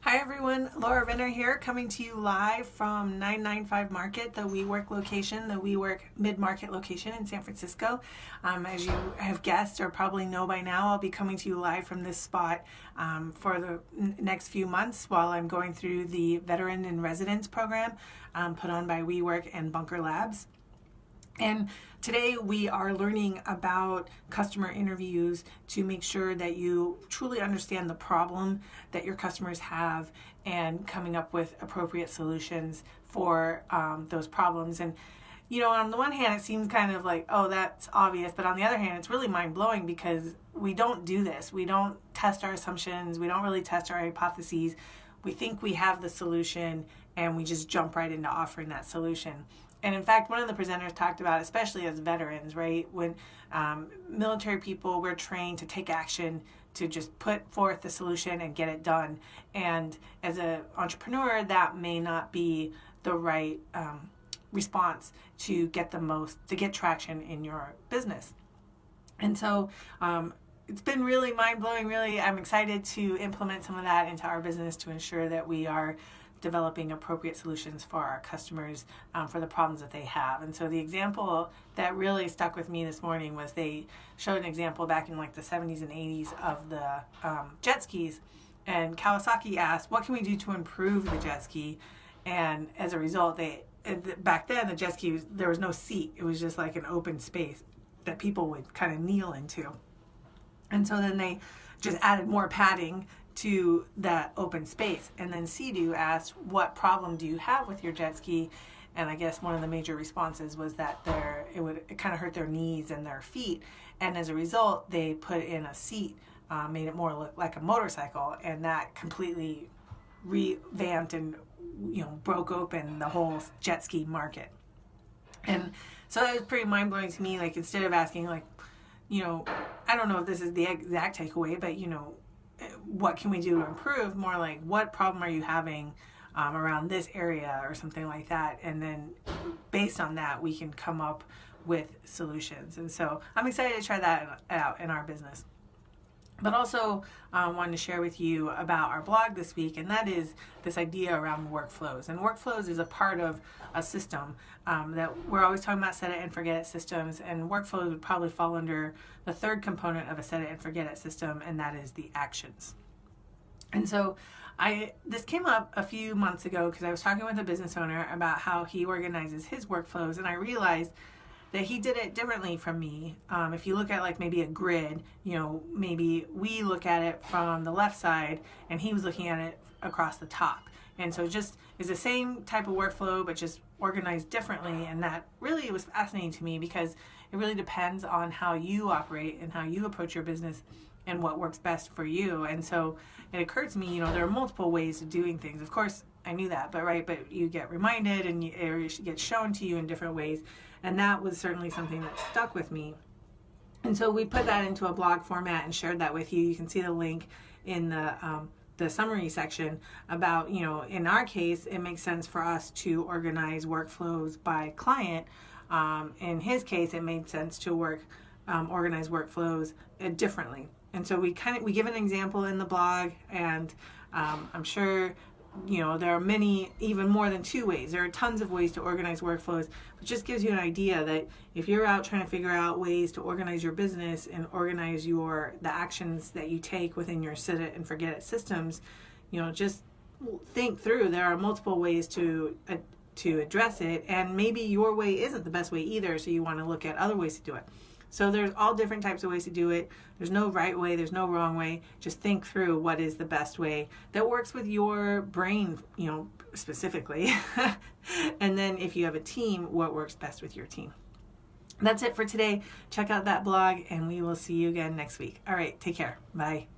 Hi everyone, Laura Renner here, coming to you live from 995 Market, the WeWork location, the WeWork mid-market location in San Francisco. As you have guessed or probably know by now, I'll be coming to you live from this spot for the next few months while I'm going through the Veteran in Residence program put on by WeWork and Bunker Labs. And today we are learning about customer interviews to make sure that you truly understand the problem that your customers have and coming up with appropriate solutions for those problems. And you know, on the one hand, it seems kind of like, oh, that's obvious. But on the other hand, it's really mind-blowing because we don't do this. We don't test our assumptions. We don't really test our hypotheses. We think we have the solution and we just jump right into offering that solution. And in fact, one of the presenters talked about, especially as veterans, right? When military people, we're trained to take action, to just put forth the solution and get it done. And as an entrepreneur, that may not be the right response to get traction in your business. And so it's been really mind-blowing. Really, I'm excited to implement some of that into our business to ensure that we are developing appropriate solutions for our customers for the problems that they have. And so the example that really stuck with me this morning was they showed an example back in like the 70s and 80s of the jet skis. And Kawasaki asked, what can we do to improve the jet ski? And as a result, back then the jet ski, there was no seat. It was just like an open space that people would kind of kneel into. And so then they just added more padding to that open space. And then Sea-Doo asked, what problem do you have with your jet ski? And I guess one of the major responses was that it kind of hurt their knees and their feet. And as a result, they put in a seat, made it more look like a motorcycle, and that completely revamped and broke open the whole jet ski market. And so that was pretty mind-blowing to me. Like, instead of asking, like, I don't know if this is the exact takeaway, but what can we do to improve? More like, what problem are you having around this area or something like that? And then based on that, we can come up with solutions. And so I'm excited to try that out in our business. But also wanted to share with you about our blog this week, and that is this idea around workflows. And workflows is a part of a system that we're always talking about set it and forget it systems, and workflows would probably fall under the third component of a set it and forget it system, and that is the actions. And so this came up a few months ago because I was talking with a business owner about how he organizes his workflows, and I realized that he did it differently from me. If you look at like maybe a grid, maybe we look at it from the left side and he was looking at it across the top. And so just is the same type of workflow, but just organized differently. And that really was fascinating to me because it really depends on how you operate and how you approach your business and what works best for you. And so it occurred to me, there are multiple ways of doing things. Of course, I knew that, but you get reminded and it gets shown to you in different ways. And that was certainly something that stuck with me. And so we put that into a blog format and shared that with you. You can see the link in the summary section about, in our case, it makes sense for us to organize workflows by client. In his case, it made sense to organize workflows differently. And so we give an example in the blog, and I'm sure there are many, even more than two ways. There are tons of ways to organize workflows, but just gives you an idea that if you're out trying to figure out ways to organize your business and organize the actions that you take within your set it and forget it systems, just think through. There are multiple ways to address it, and maybe your way isn't the best way either, so you want to look at other ways to do it. So there's all different types of ways to do it. There's no right way, there's no wrong way. Just think through what is the best way that works with your brain, specifically. And then if you have a team, what works best with your team. That's it for today. Check out that blog and we will see you again next week. All right, take care. Bye.